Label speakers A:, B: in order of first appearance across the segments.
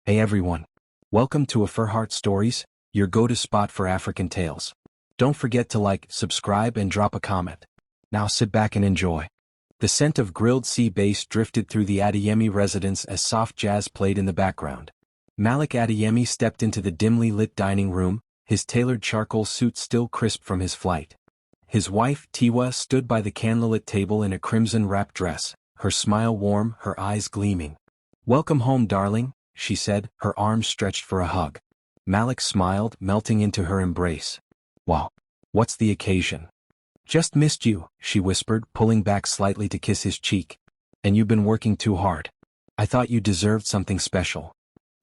A: Hey everyone. Welcome to AfriHeart Stories, your go-to spot for African tales. Don't forget to like, subscribe and drop a comment. Now sit back and enjoy. The scent of grilled sea bass drifted through the Adeyemi residence as soft jazz played in the background. Malik Adeyemi stepped into the dimly lit dining room, his tailored charcoal suit still crisp from his flight. His wife, Tiwa, stood by the candlelit table in a crimson-wrapped dress, her smile warm, her eyes gleaming. "Welcome home, darling," she said, her arms stretched for a hug. Malik smiled, melting into her embrace. "Wow. What's the occasion?" "Just missed you," she whispered, pulling back slightly to kiss his cheek. "And you've been working too hard. I thought you deserved something special."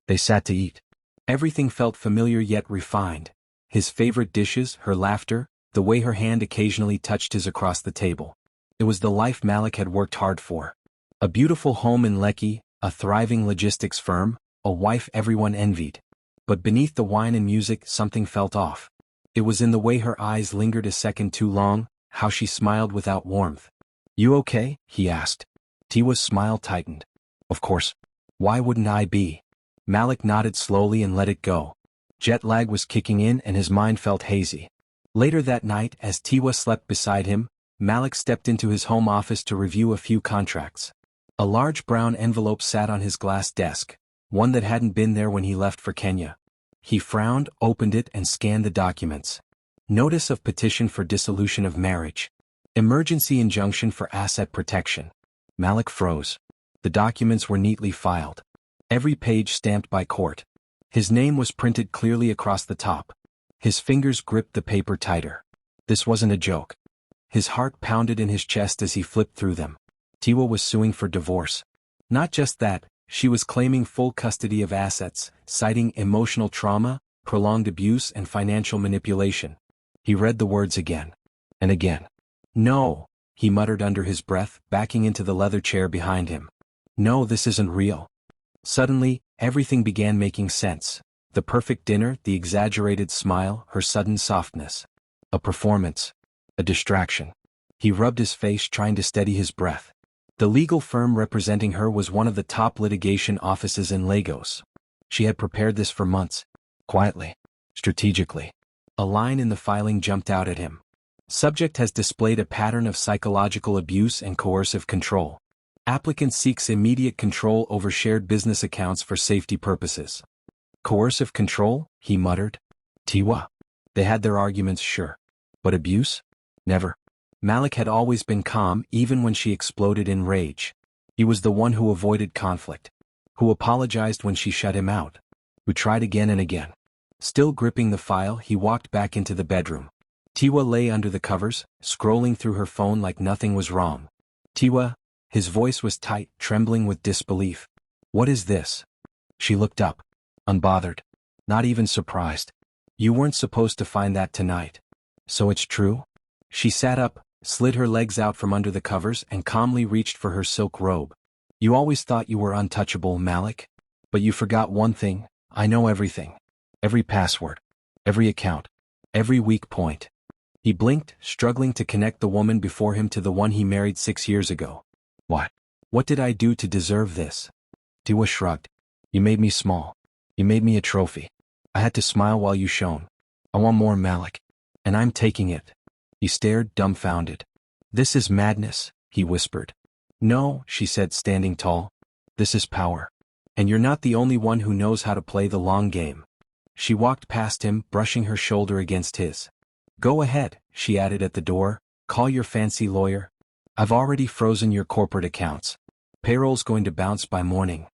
A: They sat to eat. Everything felt familiar yet refined. His favorite dishes, her laughter, the way her hand occasionally touched his across the table. It was the life Malik had worked hard for. A beautiful home in Lekki, a thriving logistics firm, a wife everyone envied. But beneath the wine and music, something felt off. It was in the way her eyes lingered a second too long, how she smiled without warmth. "You okay?" he asked. Tiwa's smile tightened. "Of course. Why wouldn't I be?" Malik nodded slowly and let it go. Jet lag was kicking in and his mind felt hazy. Later that night, as Tiwa slept beside him, Malik stepped into his home office to review a few contracts. A large brown envelope sat on his glass desk, one that hadn't been there when he left for Kenya. He frowned, opened it and scanned the documents. Notice of petition for dissolution of marriage. Emergency injunction for asset protection. Malik froze. The documents were neatly filed. Every page stamped by court. His name was printed clearly across the top. His fingers gripped the paper tighter. This wasn't a joke. His heart pounded in his chest as he flipped through them. Tiwa was suing for divorce. Not just that, she was claiming full custody of assets, citing emotional trauma, prolonged abuse and financial manipulation. He read the words again. And again. "No," he muttered under his breath, backing into the leather chair behind him. "No, this isn't real." Suddenly, everything began making sense. The perfect dinner, the exaggerated smile, her sudden softness. A performance. A distraction. He rubbed his face, trying to steady his breath. The legal firm representing her was one of the top litigation offices in Lagos. She had prepared this for months. Quietly. Strategically. A line in the filing jumped out at him. Subject has displayed a pattern of psychological abuse and coercive control. Applicant seeks immediate control over shared business accounts for safety purposes. Coercive control, he muttered. Tiwa. They had their arguments, sure. But abuse? Never. Malik had always been calm, even when she exploded in rage. He was the one who avoided conflict. Who apologized when she shut him out. Who tried again and again. Still gripping the file, he walked back into the bedroom. Tiwa lay under the covers, scrolling through her phone like nothing was wrong. "Tiwa," his voice was tight, trembling with disbelief. "What is this?" She looked up. Unbothered. Not even surprised. "You weren't supposed to find that tonight." "So it's true?" She sat up, slid her legs out from under the covers and calmly reached for her silk robe. "You always thought you were untouchable, Malik. But you forgot one thing. I know everything. Every password. Every account. Every weak point." He blinked, struggling to connect the woman before him to the one he married 6 years ago. "What? What did I do to deserve this?" Tiwa shrugged. "You made me small. You made me a trophy. I had to smile while you shone. I want more, Malik. And I'm taking it." He stared, dumbfounded. "This is madness," he whispered. "No," she said, standing tall. "This is power. And you're not the only one who knows how to play the long game." She walked past him, brushing her shoulder against his. "Go ahead," she added at the door. "Call your fancy lawyer. I've already frozen your corporate accounts. Payroll's going to bounce by morning."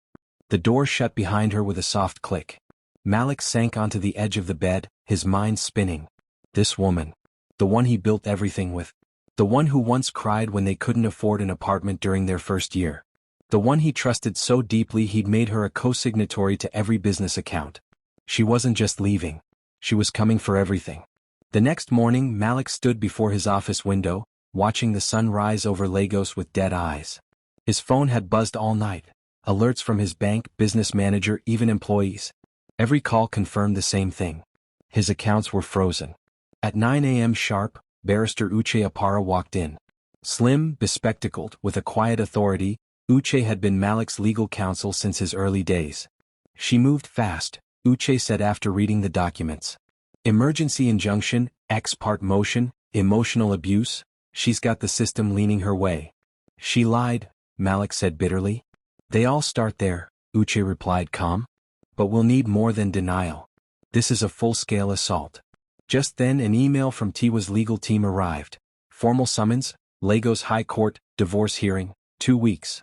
A: The door shut behind her with a soft click. Malik sank onto the edge of the bed, his mind spinning. This woman. The one he built everything with. The one who once cried when they couldn't afford an apartment during their first year. The one he trusted so deeply he'd made her a co-signatory to every business account. She wasn't just leaving. She was coming for everything. The next morning, Malik stood before his office window, watching the sun rise over Lagos with dead eyes. His phone had buzzed all night. Alerts from his bank, business manager, even employees. Every call confirmed the same thing. His accounts were frozen. At 9 a.m. sharp, Barrister Uche Apara walked in. Slim, bespectacled, with a quiet authority, Uche had been Malik's legal counsel since his early days. She moved fast, Uche said after reading the documents. Emergency injunction, ex parte motion, emotional abuse, she's got the system leaning her way. She lied, Malik said bitterly. They all start there, Uche replied calm. But we'll need more than denial. This is a full-scale assault. Just then an email from Tiwa's legal team arrived. Formal summons, Lagos High Court, divorce hearing, 2 weeks.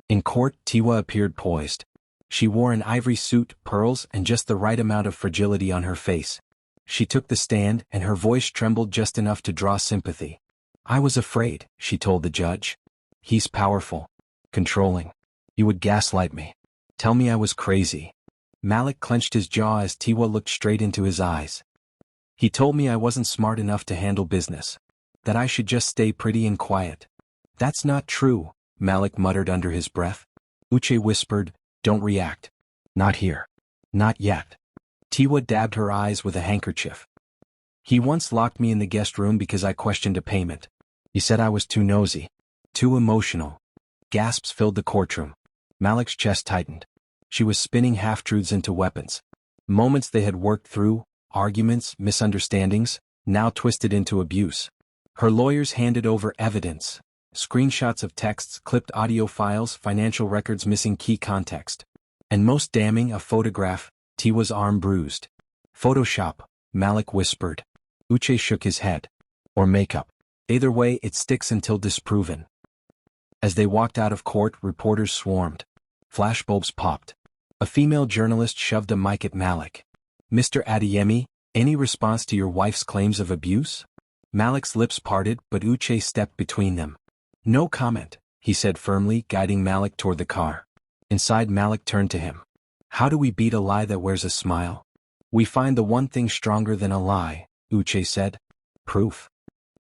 A: In court, Tiwa appeared poised. She wore an ivory suit, pearls, and just the right amount of fragility on her face. She took the stand, and her voice trembled just enough to draw sympathy. I was afraid, she told the judge. He's powerful. Controlling. You would gaslight me. Tell me I was crazy. Malik clenched his jaw as Tiwa looked straight into his eyes. He told me I wasn't smart enough to handle business. That I should just stay pretty and quiet. That's not true, Malik muttered under his breath. Uche whispered, don't react. Not here. Not yet. Tiwa dabbed her eyes with a handkerchief. He once locked me in the guest room because I questioned a payment. He said I was too nosy. Too emotional. Gasps filled the courtroom. Malik's chest tightened. She was spinning half-truths into weapons. Moments they had worked through, arguments, misunderstandings, now twisted into abuse. Her lawyers handed over evidence. Screenshots of texts, clipped audio files, financial records missing key context. And most damning, a photograph, Tiwa's arm bruised. Photoshop, Malik whispered. Uche shook his head. Or makeup. Either way, it sticks until disproven. As they walked out of court, reporters swarmed. Flashbulbs popped. A female journalist shoved a mic at Malik. Mr. Adeyemi, any response to your wife's claims of abuse? Malik's lips parted, but Uche stepped between them. No comment, he said firmly, guiding Malik toward the car. Inside, Malik turned to him. How do we beat a lie that wears a smile? We find the one thing stronger than a lie, Uche said. Proof.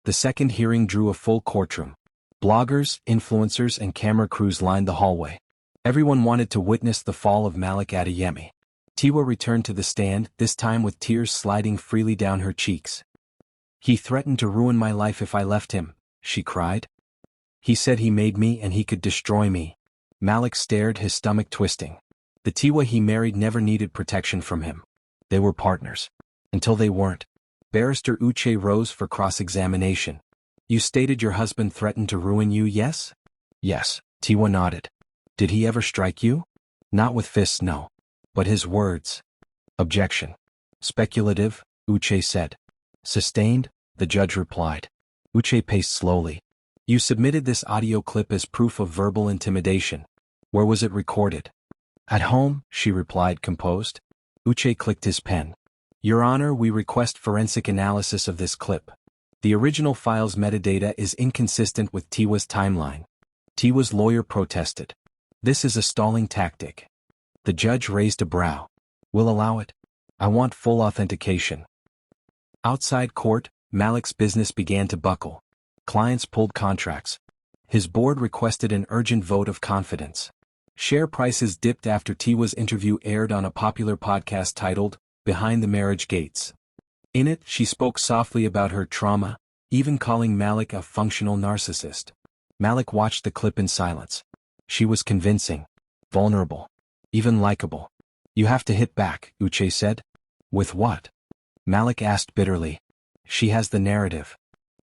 A: The second hearing drew a full courtroom. Bloggers, influencers, and camera crews lined the hallway. Everyone wanted to witness the fall of Malik Adeyemi. Tiwa returned to the stand, this time with tears sliding freely down her cheeks. He threatened to ruin my life if I left him, she cried. He said he made me and he could destroy me. Malik stared, his stomach twisting. The Tiwa he married never needed protection from him. They were partners. Until they weren't. Barrister Uche rose for cross-examination. You stated your husband threatened to ruin you, yes? Yes, Tiwa nodded. Did he ever strike you? Not with fists, no. But his words. Objection. Speculative, Uche said. Sustained, the judge replied. Uche paced slowly. You submitted this audio clip as proof of verbal intimidation. Where was it recorded? At home, she replied, composed. Uche clicked his pen. Your Honor, we request forensic analysis of this clip. The original file's metadata is inconsistent with Tiwa's timeline. Tiwa's lawyer protested. This is a stalling tactic. The judge raised a brow. We'll allow it. I want full authentication. Outside court, Malik's business began to buckle. Clients pulled contracts. His board requested an urgent vote of confidence. Share prices dipped after Tiwa's interview aired on a popular podcast titled, Behind the Marriage Gates. In it, she spoke softly about her trauma, even calling Malik a functional narcissist. Malik watched the clip in silence. She was convincing, vulnerable, even likable. You have to hit back, Uche said. With what? Malik asked bitterly. She has the narrative.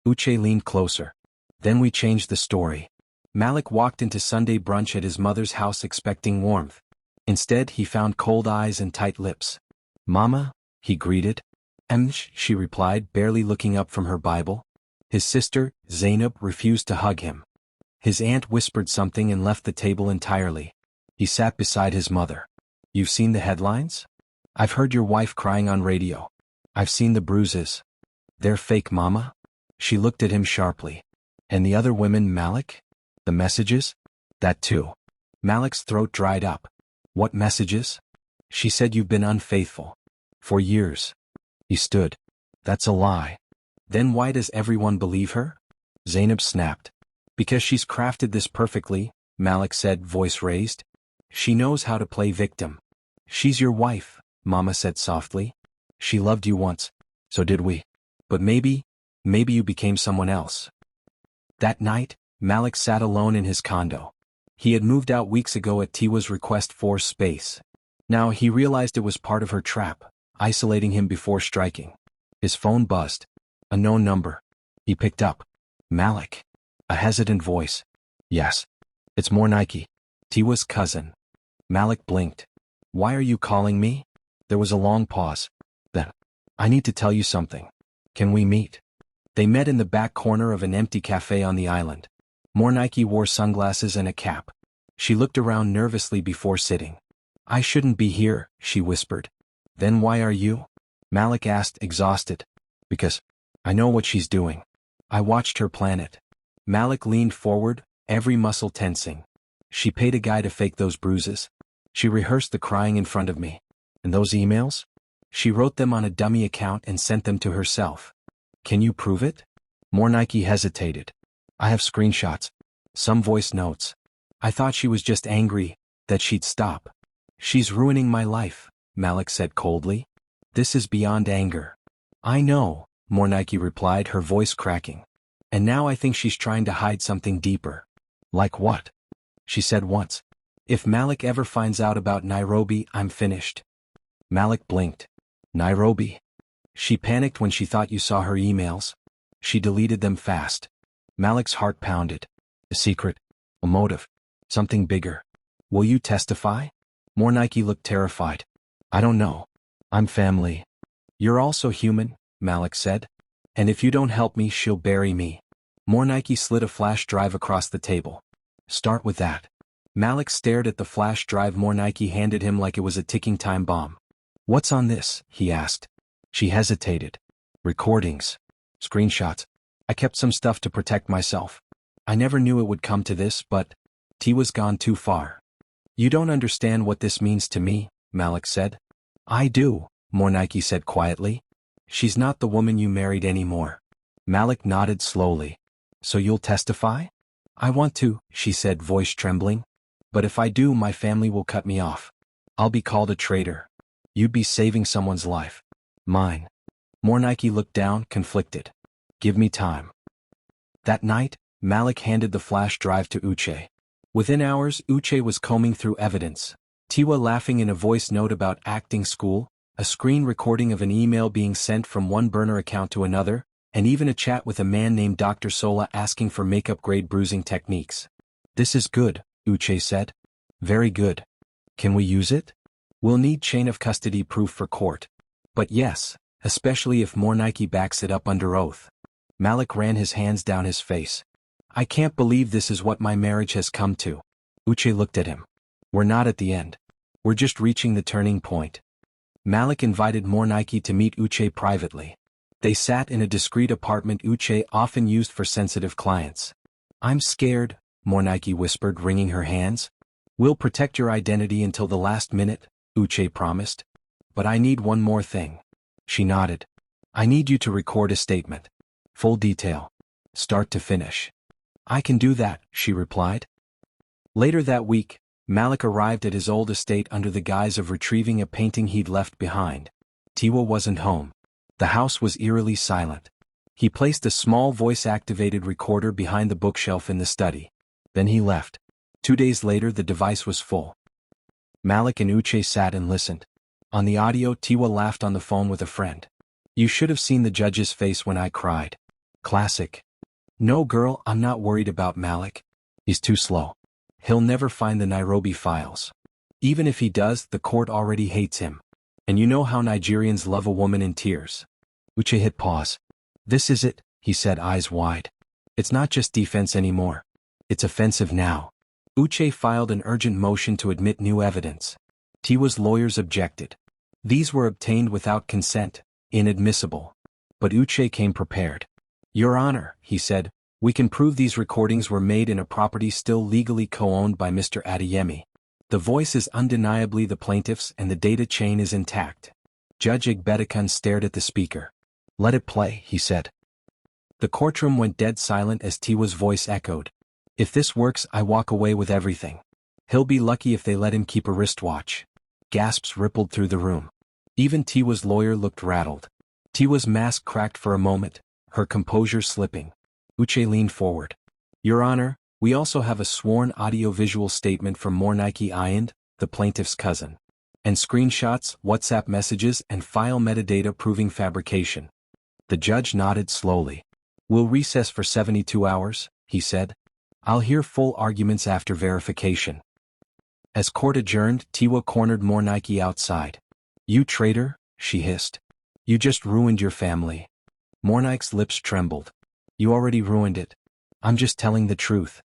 A: Uche leaned closer. Then we changed the story. Malik walked into Sunday brunch at his mother's house expecting warmth. Instead, he found cold eyes and tight lips. Mama, he greeted. She replied, barely looking up from her Bible. His sister, Zainab, refused to hug him. His aunt whispered something and left the table entirely. He sat beside his mother. You've seen the headlines? I've heard your wife crying on radio. I've seen the bruises. They're fake, Mama? She looked at him sharply. And the other women, Malik? The messages? That too. Malik's throat dried up. What messages? She said you've been unfaithful. For years. He stood. That's a lie. Then why does everyone believe her? Zainab snapped. Because she's crafted this perfectly, Malik said, voice raised. She knows how to play victim. She's your wife, Mama said softly. She loved you once. So did we. But maybe you became someone else. That night, Malik sat alone in his condo. He had moved out weeks ago at Tiwa's request for space. Now he realized it was part of her trap, isolating him before striking. His phone buzzed. A known number. He picked up. Malik. A hesitant voice. Yes. It's more Nike. Tiwa's cousin. Malik blinked. Why are you calling me? There was a long pause. Then. I need to tell you something. Can we meet? They met in the back corner of an empty cafe on the island. More Nike wore sunglasses and a cap. She looked around nervously before sitting. I shouldn't be here, she whispered. Then why are you? Malik asked, exhausted. Because I know what she's doing. I watched her plan it. Malik leaned forward, every muscle tensing. She paid a guy to fake those bruises. She rehearsed the crying in front of me. And those emails? She wrote them on a dummy account and sent them to herself. Can you prove it? More Nike hesitated. I have screenshots. Some voice notes. I thought she was just angry, that she'd stop. She's ruining my life, Malik said coldly. This is beyond anger. I know, More Nike replied, her voice cracking. And now I think she's trying to hide something deeper. Like what? She said once. If Malik ever finds out about Nairobi, I'm finished. Malik blinked. Nairobi. She panicked when she thought you saw her emails. She deleted them fast. Malik's heart pounded. A secret. A motive. Something bigger. Will you testify? More Nike looked terrified. I don't know. I'm family. You're also human, Malik said. And if you don't help me, she'll bury me. More Nike slid a flash drive across the table. Start with that. Malik stared at the flash drive More Nike handed him like it was a ticking time bomb. What's on this? He asked. She hesitated. Recordings. Screenshots. I kept some stuff to protect myself. I never knew it would come to this, but Tiwa's gone too far. You don't understand what this means to me, Malik said. I do, More Nike said quietly. She's not the woman you married anymore. Malik nodded slowly. So you'll testify? I want to, she said, voice trembling. But if I do, my family will cut me off. I'll be called a traitor. You'd be saving someone's life. Mine. More Nike looked down, conflicted. Give me time. That night, Malik handed the flash drive to Uche. Within hours, Uche was combing through evidence. Tiwa laughing in a voice note about acting school, a screen recording of an email being sent from one burner account to another, and even a chat with a man named Dr. Sola asking for makeup-grade bruising techniques. This is good, Uche said. Very good. Can we use it? We'll need chain of custody proof for court. But yes, especially if More Nike backs it up under oath. Malik ran his hands down his face. I can't believe this is what my marriage has come to. Uche looked at him. We're not at the end. We're just reaching the turning point. Malik invited More Nike to meet Uche privately. They sat in a discreet apartment Uche often used for sensitive clients. I'm scared, More Nike whispered, wringing her hands. We'll protect your identity until the last minute, Uche promised. But I need one more thing. She nodded. I need you to record a statement. Full detail. Start to finish. I can do that, she replied. Later that week, Malik arrived at his old estate under the guise of retrieving a painting he'd left behind. Tiwa wasn't home. The house was eerily silent. He placed a small voice-activated recorder behind the bookshelf in the study. Then he left. 2 days later the device was full. Malik and Uche sat and listened. On the audio, Tiwa laughed on the phone with a friend. You should have seen the judge's face when I cried. Classic. No girl, I'm not worried about Malik. He's too slow. He'll never find the Nairobi files. Even if he does, the court already hates him. And you know how Nigerians love a woman in tears. Uche hit pause. This is it, he said, eyes wide. It's not just defense anymore. It's offensive now. Uche filed an urgent motion to admit new evidence. Tiwa's lawyers objected. These were obtained without consent, inadmissible. But Uche came prepared. Your Honor, he said, we can prove these recordings were made in a property still legally co-owned by Mr. Adeyemi. The voice is undeniably the plaintiff's and the data chain is intact. Judge Igbetakun stared at the speaker. Let it play, he said. The courtroom went dead silent as Tiwa's voice echoed. If this works, I walk away with everything. He'll be lucky if they let him keep a wristwatch. Gasps rippled through the room. Even Tiwa's lawyer looked rattled. Tiwa's mask cracked for a moment, her composure slipping. Uche leaned forward. Your Honor, we also have a sworn audio-visual statement from More Nike Ayand, the plaintiff's cousin. And screenshots, WhatsApp messages, and file metadata proving fabrication. The judge nodded slowly. We'll recess for 72 hours, he said. I'll hear full arguments after verification. As court adjourned, Tiwa cornered Mornike outside. You traitor, she hissed. You just ruined your family. Mornike's lips trembled. You already ruined it. I'm just telling the truth.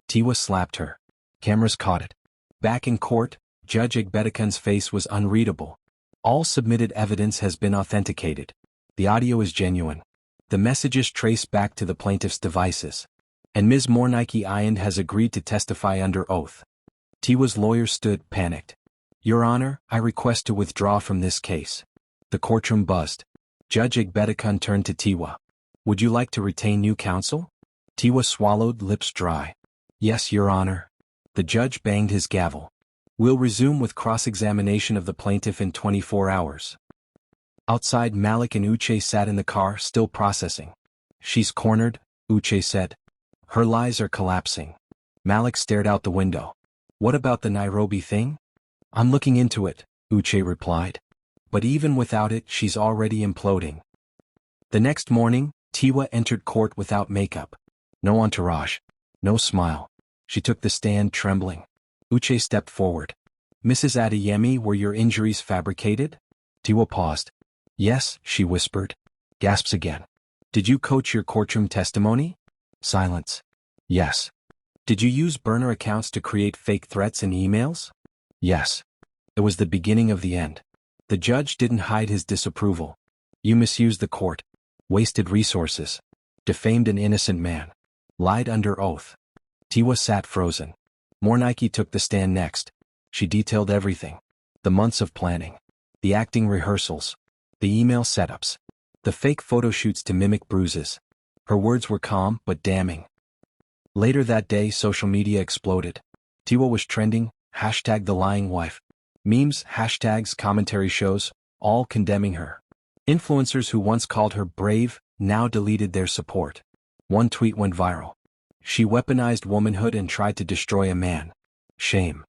A: Tiwa slapped her. Cameras caught it. Back in court, Judge Egbedekun's face was unreadable. All submitted evidence has been authenticated. The audio is genuine. The messages trace back to the plaintiff's devices. And Ms. Mornike Ayand has agreed to testify under oath. Tiwa's lawyer stood, panicked. Your Honor, I request to withdraw from this case. The courtroom buzzed. Judge Egbedekun turned to Tiwa. Would you like to retain new counsel? Tiwa swallowed, lips dry. Yes, Your Honor. The judge banged his gavel. We'll resume with cross-examination of the plaintiff in 24 hours. Outside, Malik and Uche sat in the car, still processing. She's cornered, Uche said. Her lies are collapsing. Malik stared out the window. What about the Nairobi thing? I'm looking into it, Uche replied. But even without it, she's already imploding. The next morning, Tiwa entered court without makeup. No entourage. No smile. She took the stand trembling. Uche stepped forward. Mrs. Adeyemi, were your injuries fabricated? Tiwa paused. Yes, she whispered. Gasps again. Did you coach your courtroom testimony? Silence. Yes. Did you use burner accounts to create fake threats and emails? Yes. It was the beginning of the end. The judge didn't hide his disapproval. You misused the court. Wasted resources. Defamed an innocent man. Lied under oath. Tiwa sat frozen. Mornike took the stand next. She detailed everything. The months of planning. The acting rehearsals. The email setups. The fake photo shoots to mimic bruises. Her words were calm but damning. Later that day, social media exploded. Tiwa was trending, hashtag the lying wife. Memes, hashtags, commentary shows, all condemning her. Influencers who once called her brave, now deleted their support. One tweet went viral. She weaponized womanhood and tried to destroy a man. Shame.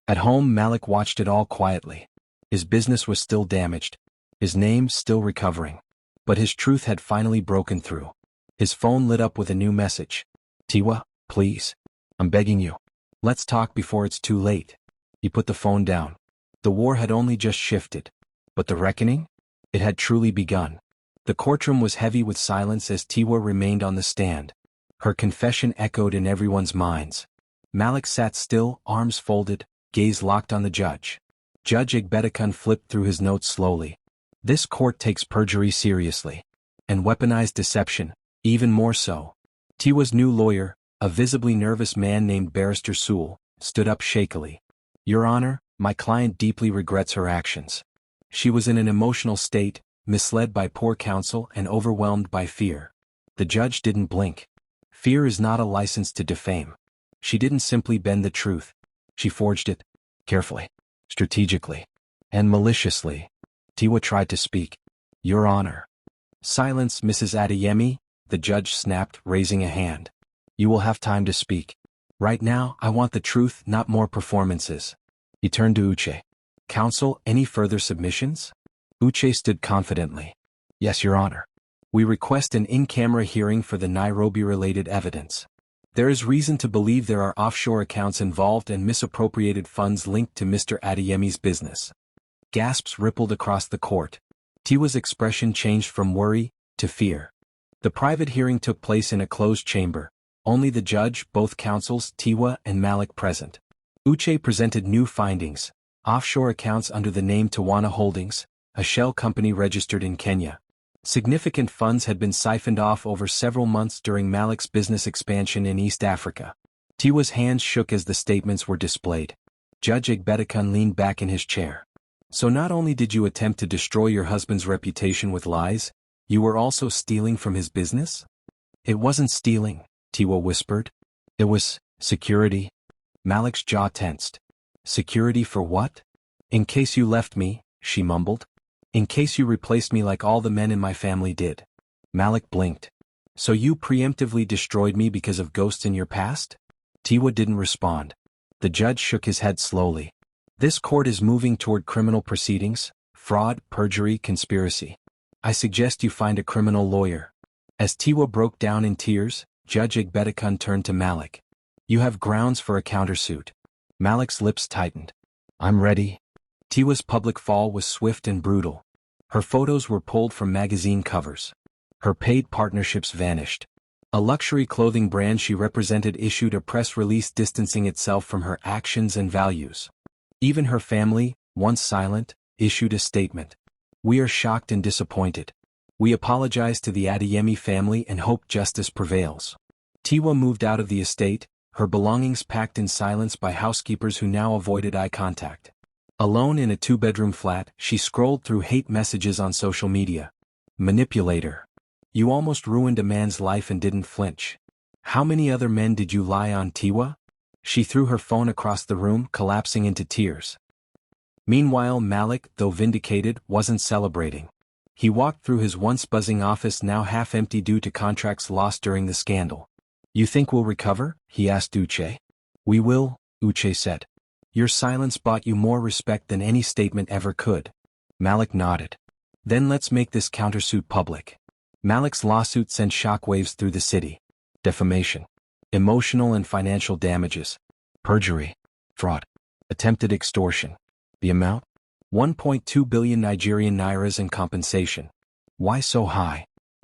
A: At home, Malik watched it all quietly. His business was still damaged. His name still recovering. But his truth had finally broken through. His phone lit up with a new message. Tiwa, please. I'm begging you. Let's talk before it's too late. He put the phone down. The war had only just shifted. But the reckoning? It had truly begun. The courtroom was heavy with silence as Tiwa remained on the stand. Her confession echoed in everyone's minds. Malik sat still, arms folded, gaze locked on the judge. Judge Egbedekun flipped through his notes slowly. This court takes perjury seriously. And weaponized deception, even more so. Tiwa's new lawyer, a visibly nervous man named Barrister Sewell, stood up shakily. Your Honor, my client deeply regrets her actions. She was in an emotional state, misled by poor counsel and overwhelmed by fear. The judge didn't blink. Fear is not a license to defame. She didn't simply bend the truth. She forged it, carefully, strategically, and maliciously. Tiwa tried to speak. Your Honor. Silence, Mrs. Adeyemi, the judge snapped, raising a hand. You will have time to speak. Right now, I want the truth, not more performances. He turned to Uche. Counsel, any further submissions? Uche stood confidently. Yes, Your Honor. We request an in-camera hearing for the Nairobi-related evidence. There is reason to believe there are offshore accounts involved and misappropriated funds linked to Mr. Adeyemi's business. Gasps rippled across the court. Tiwa's expression changed from worry to fear. The private hearing took place in a closed chamber. Only the judge, both counsels, Tiwa and Malik present. Uche presented new findings. Offshore accounts under the name Tawana Holdings, a shell company registered in Kenya. Significant funds had been siphoned off over several months during Malik's business expansion in East Africa. Tiwa's hands shook as the statements were displayed. Judge Egbedekun leaned back in his chair. So not only did you attempt to destroy your husband's reputation with lies, you were also stealing from his business? It wasn't stealing, Tiwa whispered. It was security. Malik's jaw tensed. Security for what? In case you left me, she mumbled. In case you replaced me like all the men in my family did. Malik blinked. So you preemptively destroyed me because of ghosts in your past? Tiwa didn't respond. The judge shook his head slowly. This court is moving toward criminal proceedings, fraud, perjury, conspiracy. I suggest you find a criminal lawyer. As Tiwa broke down in tears, Judge Igbetikun turned to Malik. You have grounds for a countersuit. Malik's lips tightened. I'm ready. Tiwa's public fall was swift and brutal. Her photos were pulled from magazine covers. Her paid partnerships vanished. A luxury clothing brand she represented issued a press release distancing itself from her actions and values. Even her family, once silent, issued a statement. We are shocked and disappointed. We apologize to the Adeyemi family and hope justice prevails. Tiwa moved out of the estate, her belongings packed in silence by housekeepers who now avoided eye contact. Alone in a two-bedroom flat, she scrolled through hate messages on social media. Manipulator. You almost ruined a man's life and didn't flinch. How many other men did you lie on, Tiwa? She threw her phone across the room, collapsing into tears. Meanwhile, Malik, though vindicated, wasn't celebrating. He walked through his once buzzing office, now half empty due to contracts lost during the scandal. You think we'll recover? He asked Uche. We will, Uche said. Your silence bought you more respect than any statement ever could. Malik nodded. Then let's make this countersuit public. Malik's lawsuit sent shockwaves through the city. Defamation. Emotional and financial damages. Perjury. Fraud. Attempted extortion. The amount? 1.2 billion Nigerian nairas in compensation. Why so high?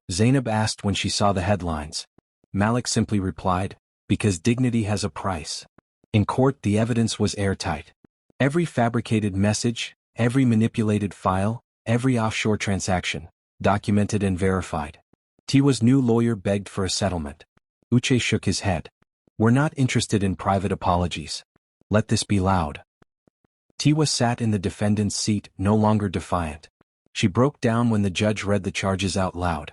A: Zainab asked when she saw the headlines. Malik simply replied, because dignity has a price. In court, the evidence was airtight. Every fabricated message, every manipulated file, every offshore transaction, documented and verified. Tiwa's new lawyer begged for a settlement. Uche shook his head. We're not interested in private apologies. Let this be loud. Tiwa sat in the defendant's seat, no longer defiant. She broke down when the judge read the charges out loud.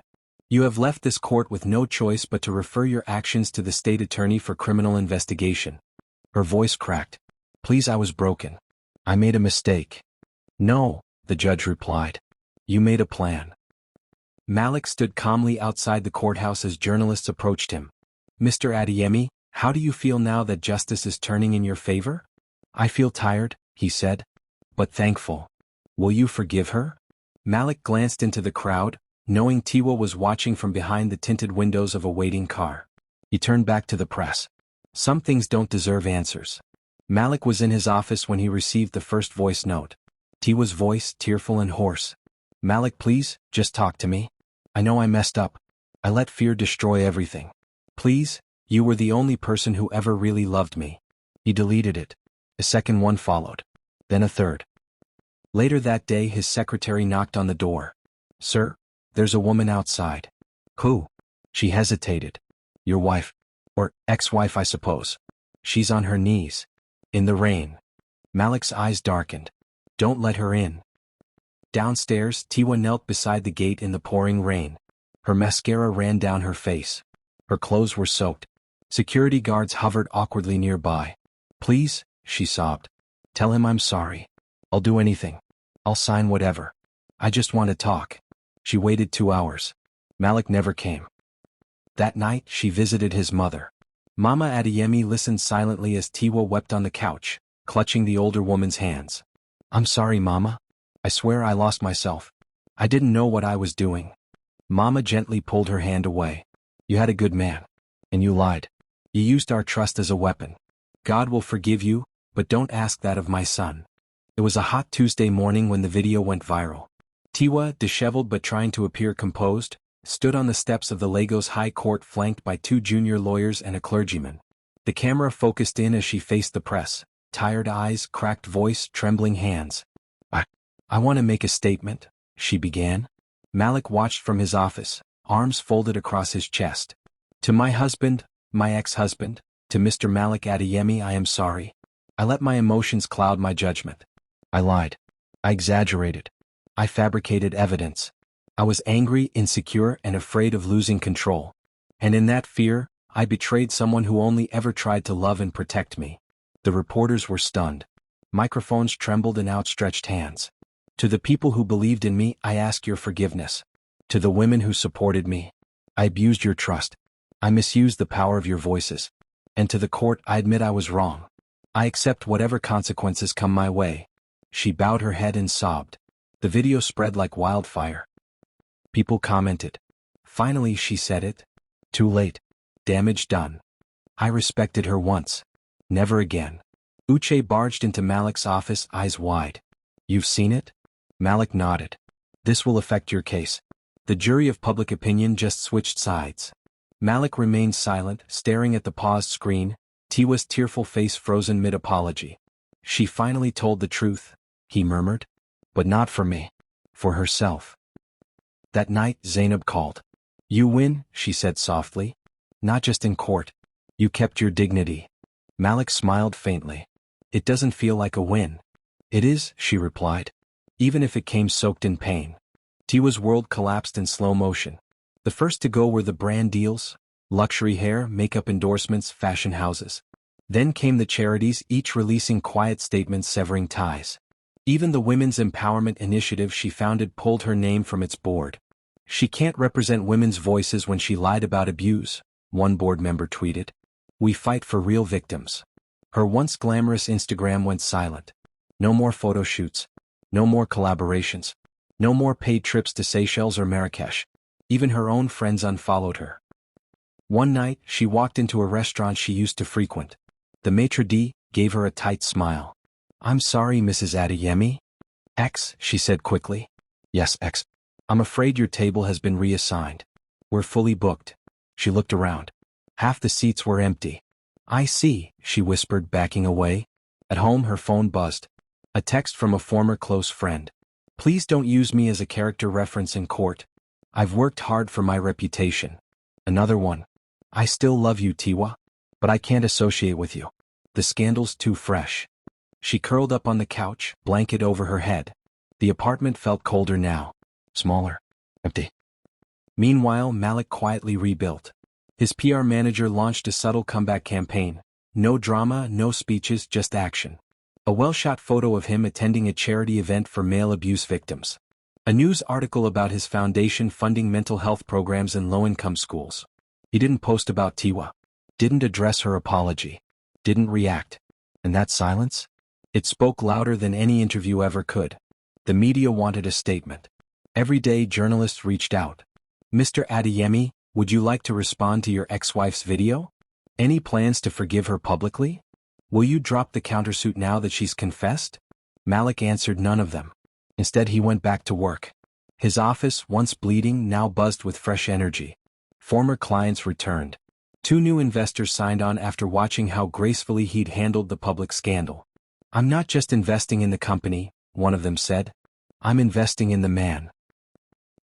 A: You have left this court with no choice but to refer your actions to the state attorney for criminal investigation. Her voice cracked. Please, I was broken. I made a mistake. No, the judge replied. You made a plan. Malik stood calmly outside the courthouse as journalists approached him. Mr. Adeyemi, how do you feel now that justice is turning in your favor? I feel tired, he said. But thankful. Will you forgive her? Malik glanced into the crowd, knowing Tiwa was watching from behind the tinted windows of a waiting car. He turned back to the press. Some things don't deserve answers. Malik was in his office when he received the first voice note. Tiwa's voice, tearful and hoarse. Malik, please, just talk to me. I know I messed up. I let fear destroy everything. Please, you were the only person who ever really loved me. He deleted it. A second one followed. Then a third. Later that day, his secretary knocked on the door. Sir, there's a woman outside. Who? She hesitated. Your wife. Or ex-wife, I suppose. She's on her knees. In the rain. Malik's eyes darkened. Don't let her in. Downstairs, Tiwa knelt beside the gate in the pouring rain. Her mascara ran down her face. Her clothes were soaked. Security guards hovered awkwardly nearby. Please, she sobbed. Tell him I'm sorry. I'll do anything. I'll sign whatever. I just want to talk. She waited 2 hours. Malik never came. That night, she visited his mother. Mama Adeyemi listened silently as Tiwa wept on the couch, clutching the older woman's hands. I'm sorry, Mama. I swear I lost myself. I didn't know what I was doing. Mama gently pulled her hand away. You had a good man. And you lied. You used our trust as a weapon. God will forgive you, but don't ask that of my son. It was a hot Tuesday morning when the video went viral. Tiwa, disheveled but trying to appear composed, stood on the steps of the Lagos High Court flanked by 2 junior lawyers and a clergyman. The camera focused in as she faced the press, tired eyes, cracked voice, trembling hands. I want to make a statement, she began. Malik watched from his office, arms folded across his chest. To my husband, my ex-husband, to Mr. Malik Adeyemi, I am sorry. I let my emotions cloud my judgment. I lied. I exaggerated. I fabricated evidence. I was angry, insecure, and afraid of losing control. And in that fear, I betrayed someone who only ever tried to love and protect me. The reporters were stunned. Microphones trembled in outstretched hands. To the people who believed in me, I ask your forgiveness. To the women who supported me, I abused your trust. I misused the power of your voices. And to the court, I admit I was wrong. I accept whatever consequences come my way. She bowed her head and sobbed. The video spread like wildfire. People commented. Finally she said it. Too late. Damage done. I respected her once. Never again. Uche barged into Malik's office, eyes wide. You've seen it? Malik nodded. This will affect your case. The jury of public opinion just switched sides. Malik remained silent, staring at the paused screen, Tiwa's tearful face frozen mid-apology. She finally told the truth, he murmured. But not for me. For herself. That night Zainab called. You win, she said softly. Not just in court. You kept your dignity. Malik smiled faintly. It doesn't feel like a win. It is, she replied. Even if it came soaked in pain. Tiwa's world collapsed in slow motion. The first to go were the brand deals, luxury hair, makeup endorsements, fashion houses. Then came the charities, each releasing quiet statements severing ties. Even the Women's Empowerment Initiative she founded pulled her name from its board. She can't represent women's voices when she lied about abuse, one board member tweeted. We fight for real victims. Her once glamorous Instagram went silent. No more photo shoots. No more collaborations. No more paid trips to Seychelles or Marrakesh. Even her own friends unfollowed her. One night, she walked into a restaurant she used to frequent. The maitre d' gave her a tight smile. I'm sorry, Mrs. Adeyemi. X, she said quickly. Yes, X. I'm afraid your table has been reassigned. We're fully booked. She looked around. Half the seats were empty. I see, she whispered, backing away. At home her phone buzzed. A text from a former close friend. Please don't use me as a character reference in court. I've worked hard for my reputation. Another one. I still love you, Tiwa. But I can't associate with you. The scandal's too fresh. She curled up on the couch, blanket over her head. The apartment felt colder now. Smaller. Empty. Meanwhile, Malik quietly rebuilt. His PR manager launched a subtle comeback campaign. No drama, no speeches, just action. A well-shot photo of him attending a charity event for male abuse victims. A news article about his foundation funding mental health programs in low-income schools. He didn't post about Tiwa. Didn't address her apology. Didn't react. And that silence? It spoke louder than any interview ever could. The media wanted a statement. Every day journalists reached out. Mr. Adeyemi, would you like to respond to your ex-wife's video? Any plans to forgive her publicly? Will you drop the countersuit now that she's confessed? Malik answered none of them. Instead he went back to work. His office, once bleeding, now buzzed with fresh energy. Former clients returned. 2 new investors signed on after watching how gracefully he'd handled the public scandal. I'm not just investing in the company, one of them said. I'm investing in the man.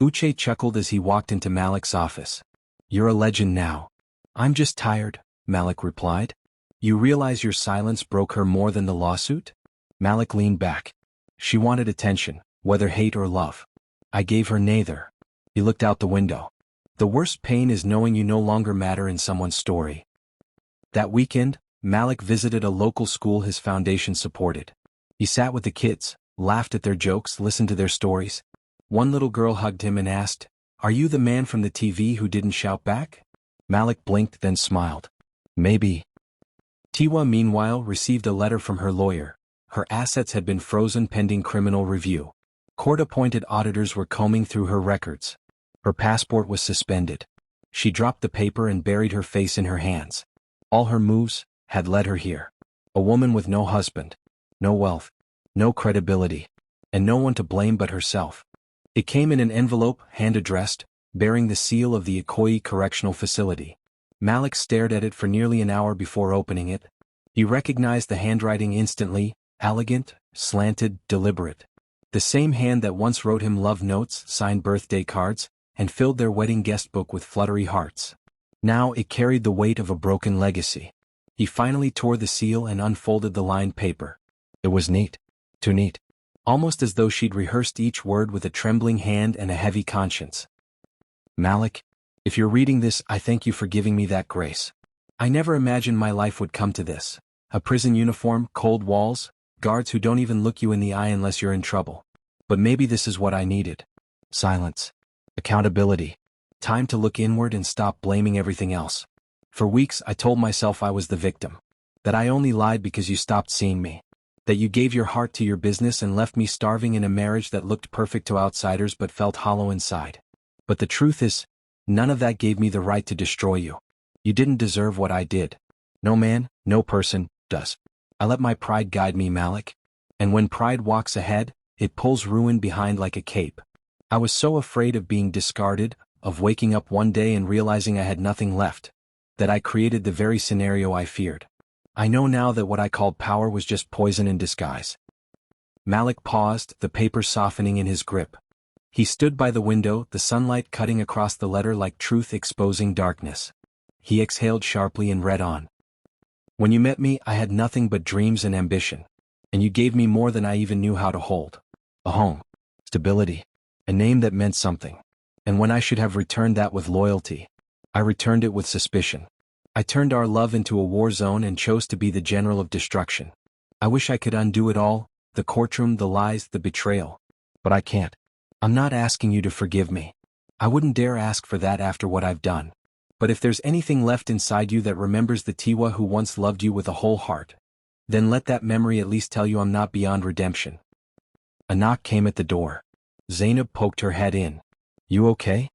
A: Uche chuckled as he walked into Malik's office. You're a legend now. I'm just tired, Malik replied. You realize your silence broke her more than the lawsuit? Malik leaned back. She wanted attention, whether hate or love. I gave her neither. He looked out the window. The worst pain is knowing you no longer matter in someone's story. That weekend, Malik visited a local school his foundation supported. He sat with the kids, laughed at their jokes, listened to their stories. One little girl hugged him and asked, Are you the man from the TV who didn't shout back? Malik blinked, then smiled. Maybe. Tiwa, meanwhile, received a letter from her lawyer. Her assets had been frozen pending criminal review. Court-appointed auditors were combing through her records. Her passport was suspended. She dropped the paper and buried her face in her hands. All her moves had led her here. A woman with no husband, no wealth, no credibility, and no one to blame but herself. It came in an envelope, hand-addressed, bearing the seal of the Ikoyi Correctional Facility. Malik stared at it for nearly an hour before opening it. He recognized the handwriting instantly, elegant, slanted, deliberate. The same hand that once wrote him love notes, signed birthday cards, and filled their wedding guest book with fluttery hearts. Now it carried the weight of a broken legacy. He finally tore the seal and unfolded the lined paper. It was neat. Too neat. Almost as though she'd rehearsed each word with a trembling hand and a heavy conscience. Malik, if you're reading this, I thank you for giving me that grace. I never imagined my life would come to this. A prison uniform, cold walls, guards who don't even look you in the eye unless you're in trouble. But maybe this is what I needed. Silence. Accountability. Time to look inward and stop blaming everything else. For weeks I told myself I was the victim. That I only lied because you stopped seeing me. That you gave your heart to your business and left me starving in a marriage that looked perfect to outsiders but felt hollow inside. But the truth is, none of that gave me the right to destroy you. You didn't deserve what I did. No man, no person, does. I let my pride guide me, Malik. And when pride walks ahead, it pulls ruin behind like a cape. I was so afraid of being discarded, of waking up one day and realizing I had nothing left, that I created the very scenario I feared. I know now that what I called power was just poison in disguise. Malik paused, the paper softening in his grip. He stood by the window, the sunlight cutting across the letter like truth exposing darkness. He exhaled sharply and read on. When you met me, I had nothing but dreams and ambition. And you gave me more than I even knew how to hold. A home. Stability. A name that meant something. And when I should have returned that with loyalty, I returned it with suspicion. I turned our love into a war zone and chose to be the general of destruction. I wish I could undo it all, the courtroom, the lies, the betrayal. But I can't. I'm not asking you to forgive me. I wouldn't dare ask for that after what I've done. But if there's anything left inside you that remembers the Tiwa who once loved you with a whole heart, then let that memory at least tell you I'm not beyond redemption. A knock came at the door. Zainab poked her head in. You okay?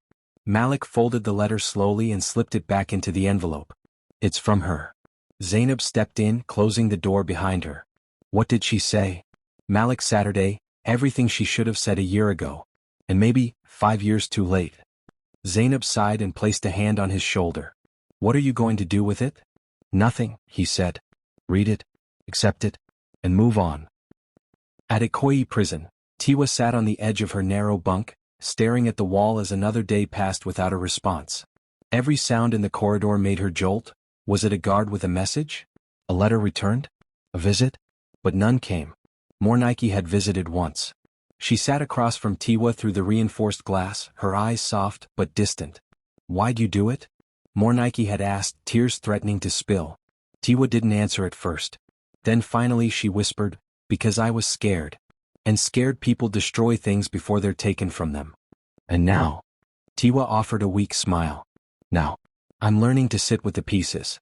A: Malik folded the letter slowly and slipped it back into the envelope. It's from her. Zainab stepped in, closing the door behind her. What did she say? Malik, Saturday, everything she should have said a year ago. And maybe 5 years too late. Zainab sighed and placed a hand on his shoulder. What are you going to do with it? Nothing, he said. Read it, accept it, and move on. At Ikoyi prison, Tiwa sat on the edge of her narrow bunk, staring at the wall as another day passed without a response. Every sound in the corridor made her jolt. Was it a guard with a message? A letter returned? A visit? But none came. Mornike had visited once. She sat across from Tiwa through the reinforced glass, her eyes soft but distant. Why'd you do it? Mornike had asked, tears threatening to spill. Tiwa didn't answer at first. Then finally she whispered, because I was scared. And scared people destroy things before they're taken from them. And now? Tiwa offered a weak smile. Now, I'm learning to sit with the pieces.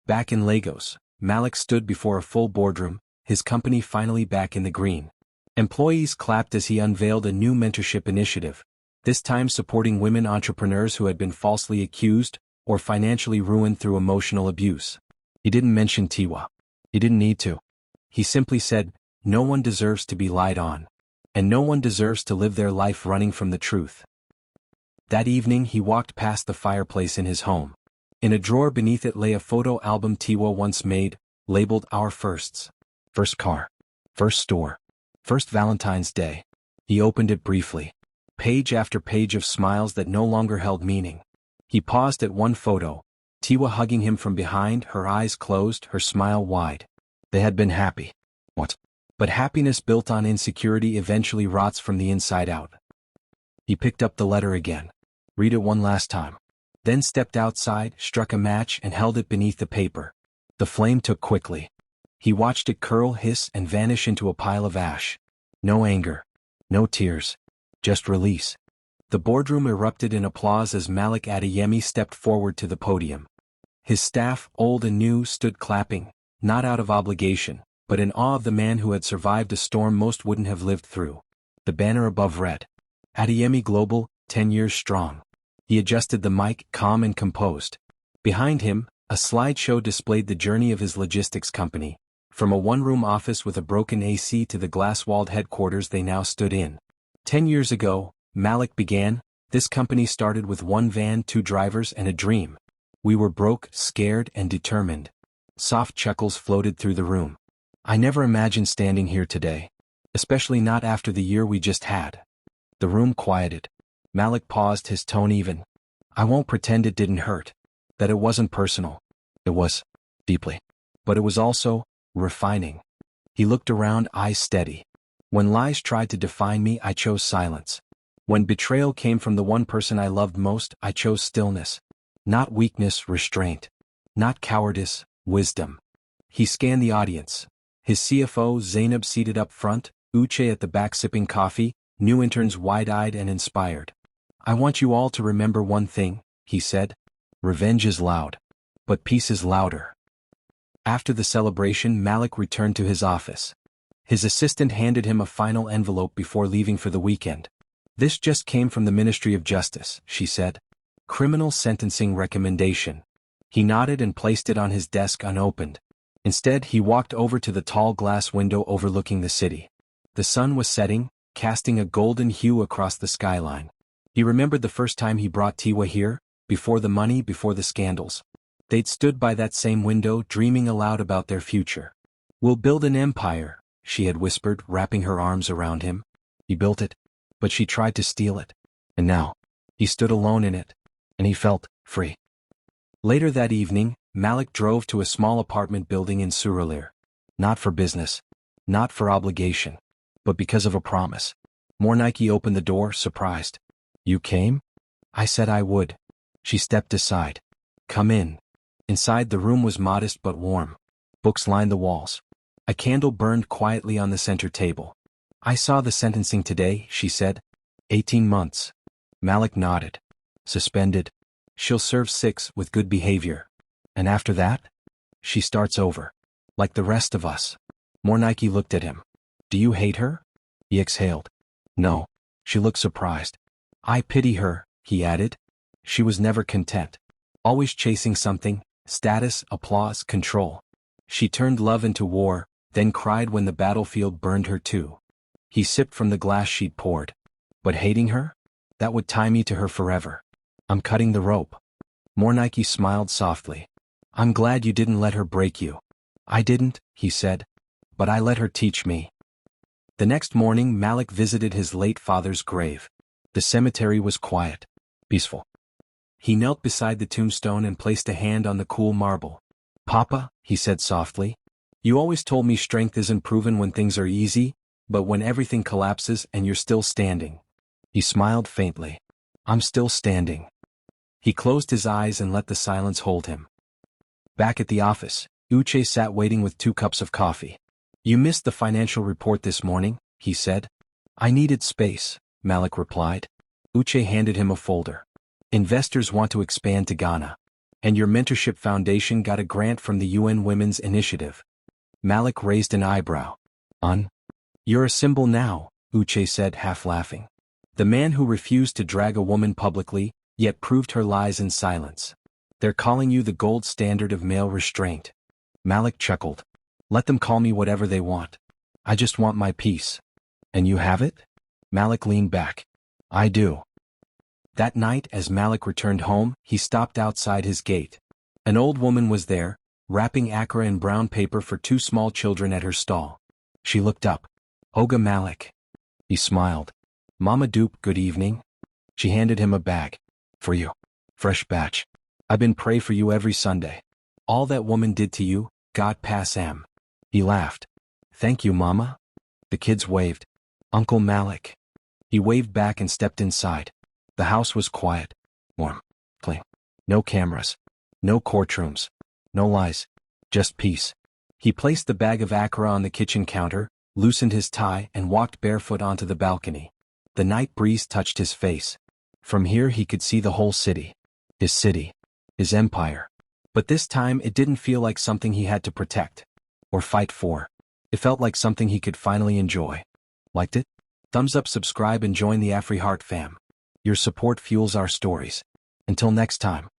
A: Back in Lagos, Malik stood before a full boardroom, his company finally back in the green. Employees clapped as he unveiled a new mentorship initiative, this time supporting women entrepreneurs who had been falsely accused or financially ruined through emotional abuse. He didn't mention Tiwa. He didn't need to. He simply said, no one deserves to be lied on. And no one deserves to live their life running from the truth. That evening he walked past the fireplace in his home. In a drawer beneath it lay a photo album Tiwa once made, labeled Our Firsts. First car. First store. First Valentine's Day. He opened it briefly. Page after page of smiles that no longer held meaning. He paused at one photo, Tiwa hugging him from behind, her eyes closed, her smile wide. They had been happy. What? But happiness built on insecurity eventually rots from the inside out. He picked up the letter again. Read it one last time. Then stepped outside, struck a match and held it beneath the paper. The flame took quickly. He watched it curl, hiss, and vanish into a pile of ash. No anger. No tears. Just release. The boardroom erupted in applause as Malik Adeyemi stepped forward to the podium. His staff, old and new, stood clapping, not out of obligation, but in awe of the man who had survived a storm most wouldn't have lived through. The banner above read, Adeyemi Global, 10 years strong. He adjusted the mic, calm and composed. Behind him, a slideshow displayed the journey of his logistics company, from a one-room office with a broken AC to the glass-walled headquarters they now stood in. 10 years ago, Malik began, this company started with one van, 2 drivers and a dream. We were broke, scared and determined. Soft chuckles floated through the room. I never imagined standing here today. Especially not after the year we just had. The room quieted. Malik paused, his tone even. I won't pretend it didn't hurt. That it wasn't personal. It was. Deeply. But it was also refining. He looked around, eyes steady. When lies tried to define me, I chose silence. When betrayal came from the one person I loved most, I chose stillness. Not weakness, restraint. Not cowardice, wisdom. He scanned the audience. His CFO, Zainab, seated up front, Uche at the back sipping coffee, new interns wide-eyed and inspired. I want you all to remember one thing, he said. Revenge is loud. But peace is louder. After the celebration, Malik returned to his office. His assistant handed him a final envelope before leaving for the weekend. "This just came from the Ministry of Justice," she said. "Criminal sentencing recommendation." He nodded and placed it on his desk unopened. Instead, he walked over to the tall glass window overlooking the city. The sun was setting, casting a golden hue across the skyline. He remembered the first time he brought Tiwa here, before the money, before the scandals. They'd stood by that same window, dreaming aloud about their future. "We'll build an empire," she had whispered, wrapping her arms around him. He built it, but she tried to steal it. And now, he stood alone in it, and he felt free. Later that evening, Malik drove to a small apartment building in Surulere. Not for business, not for obligation, but because of a promise. Mornike opened the door, surprised. "You came?" "I said I would." She stepped aside. "Come in." Inside, the room was modest but warm. Books lined the walls. A candle burned quietly on the center table. "I saw the sentencing today," she said. 18 months. Malik nodded. "Suspended. She'll serve 6 with good behavior. And after that? She starts over. Like the rest of us." Mornike looked at him. "Do you hate her?" He exhaled. "No." She looked surprised. "I pity her," he added. She was never content. Always chasing something: status, applause, control. She turned love into war, then cried when the battlefield burned her too. He sipped from the glass she'd poured. "But hating her? That would tie me to her forever. I'm cutting the rope." Mornike smiled softly. "I'm glad you didn't let her break you." "I didn't," he said. "But I let her teach me." The next morning, Malik visited his late father's grave. The cemetery was quiet, peaceful. He knelt beside the tombstone and placed a hand on the cool marble. "Papa," he said softly, "you always told me strength isn't proven when things are easy, but when everything collapses and you're still standing." He smiled faintly. "I'm still standing." He closed his eyes and let the silence hold him. Back at the office, Uche sat waiting with 2 cups of coffee. "You missed the financial report this morning," he said. "I needed space," Malik replied. Uche handed him a folder. "Investors want to expand to Ghana. And your mentorship foundation got a grant from the UN Women's Initiative." Malik raised an eyebrow. You're a symbol now," Uche said, half laughing. "The man who refused to drag a woman publicly, yet proved her lies in silence. They're calling you the gold standard of male restraint." Malik chuckled. "Let them call me whatever they want. I just want my peace." "And you have it?" Malik leaned back. "I do." That night, as Malik returned home, he stopped outside his gate. An old woman was there, wrapping akra in brown paper for 2 small children at her stall. She looked up. "Oga Malik." He smiled. "Mama Dupe, good evening." She handed him a bag. "For you. Fresh batch. I've been pray for you every Sunday. All that woman did to you, God pass am." He laughed. "Thank you, Mama." The kids waved. "Uncle Malik." He waved back and stepped inside. The house was quiet, warm, clean. No cameras. No courtrooms. No lies. Just peace. He placed the bag of akra on the kitchen counter, loosened his tie, and walked barefoot onto the balcony. The night breeze touched his face. From here he could see the whole city. His empire. But this time it didn't feel like something he had to protect or fight for. It felt like something he could finally enjoy. Liked it? Thumbs up, subscribe, and join the AfriHeart fam. Your support fuels our stories. Until next time.